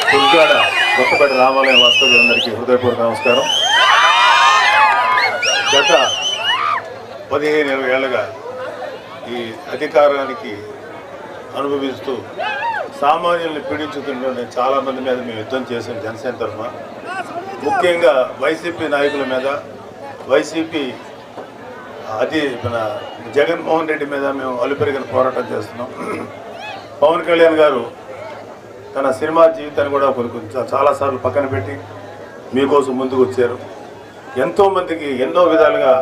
దుర్గాడ కొత్తపేట రామాలయం వాస్తవులందరికీ హృదయపూర్వక నమస్కారం. గత 15-20 ఏళ్ళుగా ఈ అధికారానికి అనుభవిస్తూ సామాన్యుల్ని పీడించుతున్న చాలామంది మీద మేము యుద్ధం చేసాం జనసేన తరఫున. ముఖ్యంగా వైసీపీ నాయకుల మీద, వైసీపీ మన జగన్మోహన్ రెడ్డి మీద మేము అలుపెరిగిన పోరాటం చేస్తున్నాం. పవన్ కళ్యాణ్ గారు తన సినిమా జీవితాన్ని కూడా చాలాసార్లు పక్కన పెట్టి మీకోసం ముందుకు వచ్చారు. ఎంతోమందికి ఎన్నో విధాలుగా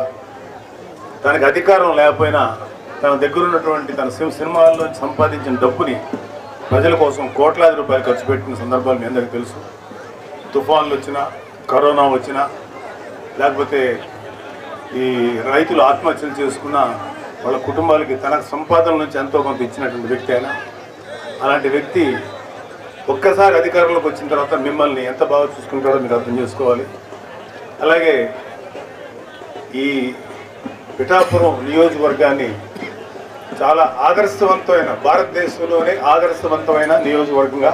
తనకి అధికారం లేకపోయినా తన దగ్గర ఉన్నటువంటి తన సినిమాల్లో సంపాదించిన డబ్బుని ప్రజల కోసం కోట్లాది రూపాయలు ఖర్చు పెట్టిన సందర్భాలు మీ అందరికీ తెలుసు. తుఫాన్లు వచ్చినా, కరోనా వచ్చినా, లేకపోతే ఈ రైతులు ఆత్మహత్యలు చేసుకున్న వాళ్ళ కుటుంబాలకి తన సంపాదన నుంచి ఎంతో కొంత ఇచ్చినటువంటి వ్యక్తి అయినా, అలాంటి వ్యక్తి ఒక్కసారి అధికారంలోకి వచ్చిన తర్వాత మిమ్మల్ని ఎంత బాగా చూసుకుంటారో మీరు అర్థం చేసుకోవాలి. అలాగే ఈ పిఠాపురం నియోజకవర్గాన్ని చాలా ఆదర్శవంతమైన, భారతదేశంలోనే ఆదర్శవంతమైన నియోజకవర్గంగా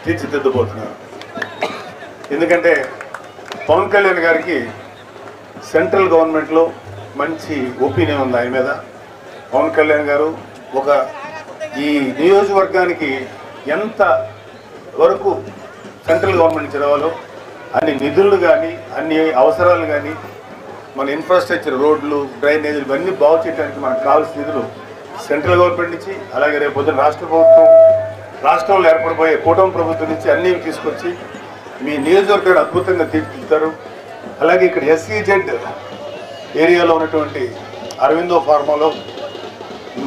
తీర్చిదిద్దబోతున్నారు. ఎందుకంటే పవన్ కళ్యాణ్ గారికి సెంట్రల్ గవర్నమెంట్లో మంచి ఒపీనియన్ ఉంది ఆయన మీద. పవన్ కళ్యాణ్ గారు ఈ నియోజకవర్గానికి ఎంత వరకు సెంట్రల్ గవర్నమెంట్ నుంచి రావాలో అన్ని నిధులు కానీ, అన్ని అవసరాలు కానీ, మన ఇన్ఫ్రాస్ట్రక్చర్, రోడ్లు, డ్రైనేజీలు ఇవన్నీ బాగు చేయడానికి మనకు కావాల్సిన నిధులు సెంట్రల్ గవర్నమెంట్ నుంచి, అలాగే రేపు పొద్దున రాష్ట్ర ప్రభుత్వం, రాష్ట్రంలో ఏర్పడబోయే కూటమి ప్రభుత్వం నుంచి అన్నీ తీసుకొచ్చి మీ నియోజకవర్గాన్ని అద్భుతంగా తీర్చిదిద్దారు. అలాగే ఇక్కడ SEZ ఏరియాలో ఉన్నటువంటి అరవిందో ఫార్మాలో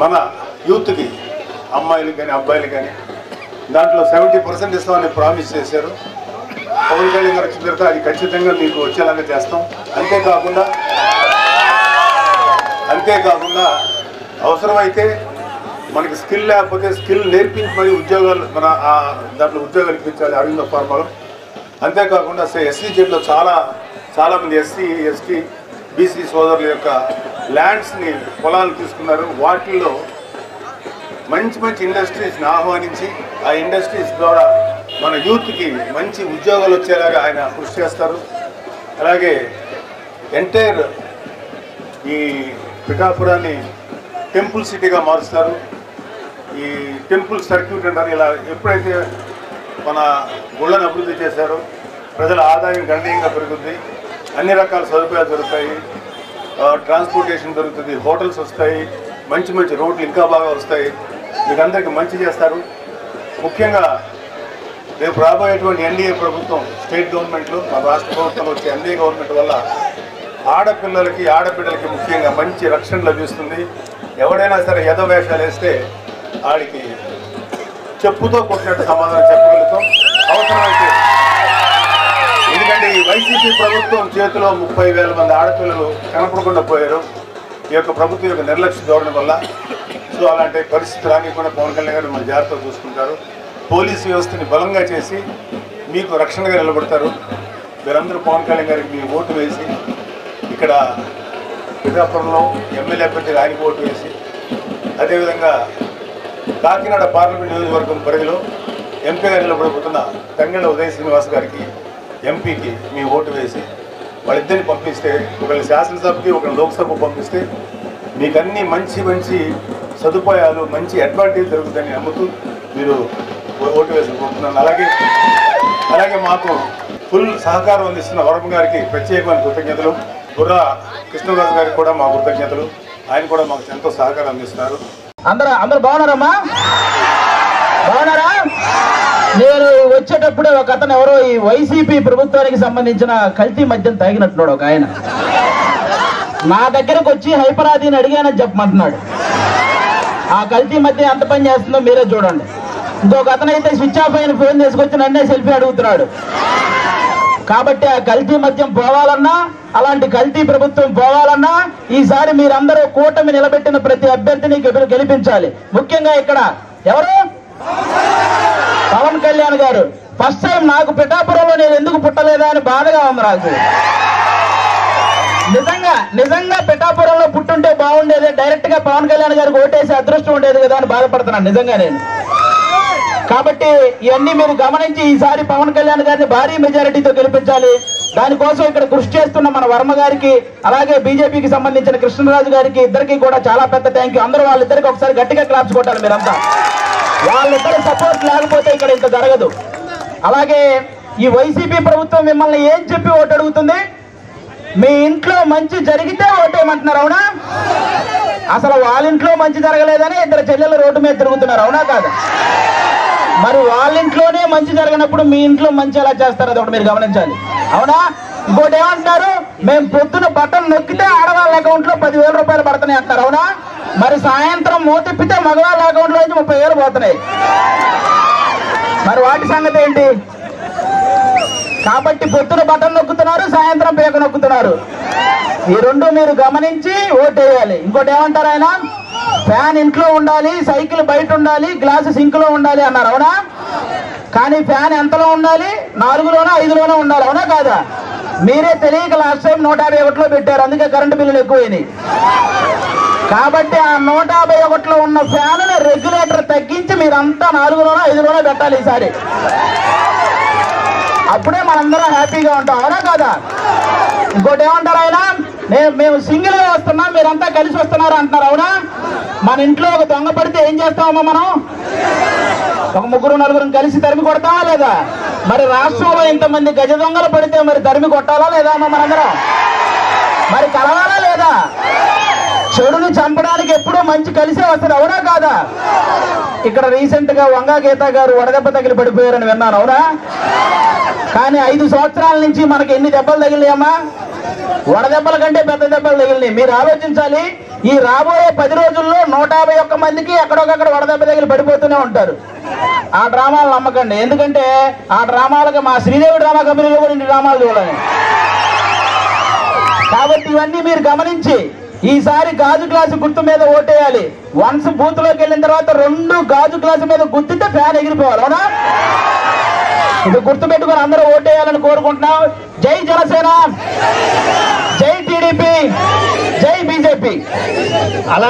మన యూత్కి, అమ్మాయిలకు కానీ అబ్బాయిలకు కానీ దాంట్లో 70% ఇస్తామని ప్రామిస్ చేశారు. పవన్ కళ్యాణ్ గారు వచ్చిన తర్వాత అది ఖచ్చితంగా మీకు వచ్చేలాగా చేస్తాం. అంతేకాకుండా అవసరమైతే మనకి స్కిల్ లేకపోతే స్కిల్ నేర్పించి మరి ఉద్యోగాలు దాంట్లో ఉద్యోగాలు ఇప్పించాలి అరవిందో ఫార్మాలో. అంతేకాకుండా SEZలో చాలామంది SC, ST, BC సోదరుల యొక్క ల్యాండ్స్ని, పొలాలు తీసుకున్నారు. వాటిల్లో మంచి ఇండస్ట్రీస్ని ఆహ్వానించి ఆ ఇండస్ట్రీస్ ద్వారా మన యూత్కి మంచి ఉద్యోగాలు వచ్చేలాగా ఆయన కృషి చేస్తారు. అలాగే ఎంటైర్ ఈ పిఠాపురాన్ని టెంపుల్ సిటీగా మారుస్తారు. ఈ టెంపుల్ సర్క్యూట్ అంటారు. ఇలా ఎప్పుడైతే మన గుళ్ళను అభివృద్ధి చేశారో ప్రజల ఆదాయం గణనీయంగా పెరుగుతుంది, అన్ని రకాల సదుపాయాలు దొరుకుతాయి, ట్రాన్స్పోర్టేషన్ దొరుకుతుంది, హోటల్స్ వస్తాయి, మంచి రోడ్లు ఇంకా బాగా వస్తాయి, మీకు అందరికీ మంచి చేస్తారు. ముఖ్యంగా రేపు రాబోయేటువంటి NDA ప్రభుత్వం, స్టేట్ గవర్నమెంట్లో, మన రాష్ట్ర ప్రభుత్వం వచ్చే NDA గవర్నమెంట్ వల్ల ఆడపిల్లలకి, ఆడబిడ్డలకి ముఖ్యంగా మంచి రక్షణ లభిస్తుంది. ఎవడైనా సరే యథవేషాలు వేస్తే ఆడికి చెప్పుతో కొట్టినట్టు సమాధానం చెప్పగలుగుతాం అవసరమైతే. ఎందుకంటే ఈ వైసీపీ ప్రభుత్వం చేతిలో 30,000 మంది ఆడపిల్లలు కనపడకుండా పోయారు ఈ యొక్క ప్రభుత్వం యొక్క నిర్లక్ష్య ధోరణి వల్ల. సో అలాంటి పరిస్థితులు అన్నీ కూడా పవన్ కళ్యాణ్ గారు మన జాగ్రత్తగా చూసుకుంటారు. పోలీసు వ్యవస్థని బలంగా చేసి మీకు రక్షణగా నిలబడతారు. మీరందరూ పవన్ కళ్యాణ్ గారికి మీ ఓటు వేసి, ఇక్కడ పిఠాపురంలో ఎమ్మెల్యే అభ్యర్థిగా ఆయనకు ఓటు వేసి, అదేవిధంగా కాకినాడ పార్లమెంట్ నియోజకవర్గం పరిధిలో ఎంపీగా నిలబడిపోతున్న తంగెళ్ళ ఉదయ శ్రీనివాస్ గారికి, ఎంపీకి మీ ఓటు వేసి వాళ్ళిద్దరిని పంపిస్తే, ఒకరిని శాసనసభకి, ఒకరిని లోక్సభకు పంపిస్తే మీకు అన్ని మంచి సదుపాయాలు, మంచి అడ్వాంటేజ్ జరుగుతుందని నమ్ముతూ మీరు ఓటు వేసుకుంటున్నాను. అలాగే మాకు ఫుల్ సహకారం అందిస్తున్న వరం గారికి ప్రత్యేకమైన కృతజ్ఞతలు. బుర్రా కృష్ణరాజు గారికి కూడా మా కృతజ్ఞతలు. ఆయన కూడా మాకు ఎంతో సహకారం అందిస్తున్నారు. అందరూ బాగున్నారమ్మా? బాగున్నారా? నేను వచ్చేటప్పుడే ఒక అతను ఎవరో ఈ వైసీపీ ప్రభుత్వానికి సంబంధించిన కల్తీ మద్యం తాగినట్టున్నాడు ఒక ఆయన. నా దగ్గరకు వచ్చి హైపరాదిని అడిగానని చెప్పమంటున్నాడు. ఆ కల్తీ మద్యం ఎంత పని చేస్తుందో మీరే చూడండి. ఇంకొక అతనైతే స్విచ్ ఆఫ్ అయిన ఫోన్ తీసుకొచ్చి నన్నే సెల్ఫీ అడుగుతున్నాడు. కాబట్టి ఆ కల్తీ మద్యం పోవాలన్నా, అలాంటి కల్తీ ప్రభుత్వం పోవాలన్నా ఈసారి మీరందరూ కూటమి నిలబెట్టిన ప్రతి అభ్యర్థిని గెలిపించాలి. ముఖ్యంగా ఇక్కడ ఎవరు? పవన్ కళ్యాణ్ గారు. ఫస్ట్ టైం నాకు పిఠాపురంలో నేను ఎందుకు పుట్టలేదా అని బాధగా ఉంది నాకు. నిజంగా పిఠాపురంలో పుట్టుంటే బాగుండేది, డైరెక్ట్ గా పవన్ కళ్యాణ్ గారికి ఓటేసి అదృష్టం ఉండేది కదా అని బాధపడుతున్నాను నిజంగా నేను. కాబట్టి ఇవన్నీ మీరు గమనించి ఈసారి పవన్ కళ్యాణ్ గారిని భారీ మెజారిటీతో గెలిపించాలి. దానికోసం ఇక్కడ కృషి చేస్తున్న మన వర్మ గారికి, అలాగే బీజేపీకి సంబంధించిన కృష్ణరాజు గారికి, ఇద్దరికి కూడా చాలా పెద్ద థ్యాంక్ యూ. అందరూ వాళ్ళిద్దరికి ఒకసారి గట్టిగా క్లాప్స్ కొట్టాలి మీరంతా. వాళ్ళిద్దరు సపోర్ట్ లేకపోతే ఇక్కడ ఇంత జరగదు. అలాగే ఈ వైసీపీ ప్రభుత్వం మిమ్మల్ని ఏం చెప్పి ఓటు అడుగుతుంది? మీ ఇంట్లో మంచి జరిగితే ఓటేయమంటున్నారు, అవునా? అసలు వాళ్ళ ఇంట్లో మంచి జరగలేదని ఇద్దరు చెల్లెలు రోడ్డు మీద తిరుగుతున్నారు, అవునా కాదు? మరి వాళ్ళ ఇంట్లోనే మంచి జరగనప్పుడు మీ ఇంట్లో మంచి ఎలా చేస్తారు? అది ఒకటి మీరు గమనించాలి, అవునా? ఇంకోటి ఏమంటున్నారు, మేము పొద్దున బట్టలు నొక్కితే ఆడవాళ్ళ అకౌంట్ లో 10,000 రూపాయలు పడుతున్నాయి అంటారు, అవునా? మరి సాయంత్రం మూతిప్పితే మగవాళ్ళ అకౌంట్ లో నుంచి 30,000 పోతున్నాయి. మరి వాటి సంగతి ఏంటి? కాబట్టి పొద్దున బట్టలు నొక్కుతున్నారు, సాయంత్రం పేక నొక్కుతున్నారు. ఈ రెండు మీరు గమనించి ఓటేయాలి. ఇంకోటి ఏమంటారు ఆయన, ఫ్యాన్ ఇంట్లో ఉండాలి, సైకిల్ బయట ఉండాలి, గ్లాసు సింక్ లో ఉండాలి అన్నారు, అవునా? కానీ ఫ్యాన్ ఎంతలో ఉండాలి? 4లోనో 5లోనో ఉండాలి, అవునా కాదా? మీరే తెలియక లాస్ట్ టైం 151లో పెట్టారు, అందుకే కరెంటు బిల్లులు ఎక్కువైనాయి. కాబట్టి ఆ 151లో ఉన్న ఫ్యాన్ రెగ్యులేటర్ తగ్గించి మీరంతా 4లోనో 5లోనో పెట్టాలి ఈసారి. అప్పుడే మనందరం హ్యాపీగా ఉంటాం, అవునా కాదా? ఇంకోటి ఏమంటారు ఆయన, మేము సింగిల్ గా వస్తున్నాం, మీరంతా కలిసి వస్తున్నారు అంటున్నారు, అవునా? మన ఇంట్లో ఒక దొంగ పడితే ఏం చేస్తామమ్మా మనం? ఒక 3-4 కలిసి తరిమి కొడతామా లేదా? మరి రాష్ట్రంలో ఇంతమంది గజ దొంగలు పడితే మరి తరిమి కొట్టాలా లేదా అమ్మా మనందరం? మరి కలవాలా లేదా? చెడుని చంపడానికి ఎప్పుడూ మంచి కలిసే వస్తుంది, అవునా కాదా? ఇక్కడ రీసెంట్ గా వంగా గీత గారు వడదెబ్బ తగిలి పడిపోయారని విన్నాను, అవునా? కానీ 5 సంవత్సరాల నుంచి మనకి ఎన్ని దెబ్బలు తగిలినాయమ్మా? వడదెబ్బల కంటే పెద్ద దెబ్బలు తగిలినాయి. మీరు ఆలోచించాలి, ఈ రాబోయే 10 రోజుల్లో 151 మందికి ఎక్కడొకక్కడ వడదెబ్బ తగిలి పడిపోతూనే ఉంటారు. ఆ డ్రామాలు నమ్మకండి, ఎందుకంటే ఆ డ్రామాలకు మా శ్రీదేవి డ్రామా కంపెనీలో కూడా ఇన్ని డ్రామాలు చూడాలి. కాబట్టి ఇవన్నీ మీరు గమనించి ఈసారి గాజు గ్లాసు గుర్తు మీద ఓటేయాలి. వన్స్ బూత్ లోకి వెళ్ళిన తర్వాత 2 గాజు గ్లాసు మీద గుర్తితే ఫ్యాన్ ఎగిరిపోవాలి, అవునా? ఇది గుర్తు పెట్టుకుని అందరూ ఓటేయాలని కోరుకుంటున్నాం. జై జనసేన, జై టీడీపీ, జై బీజేపీ. అలా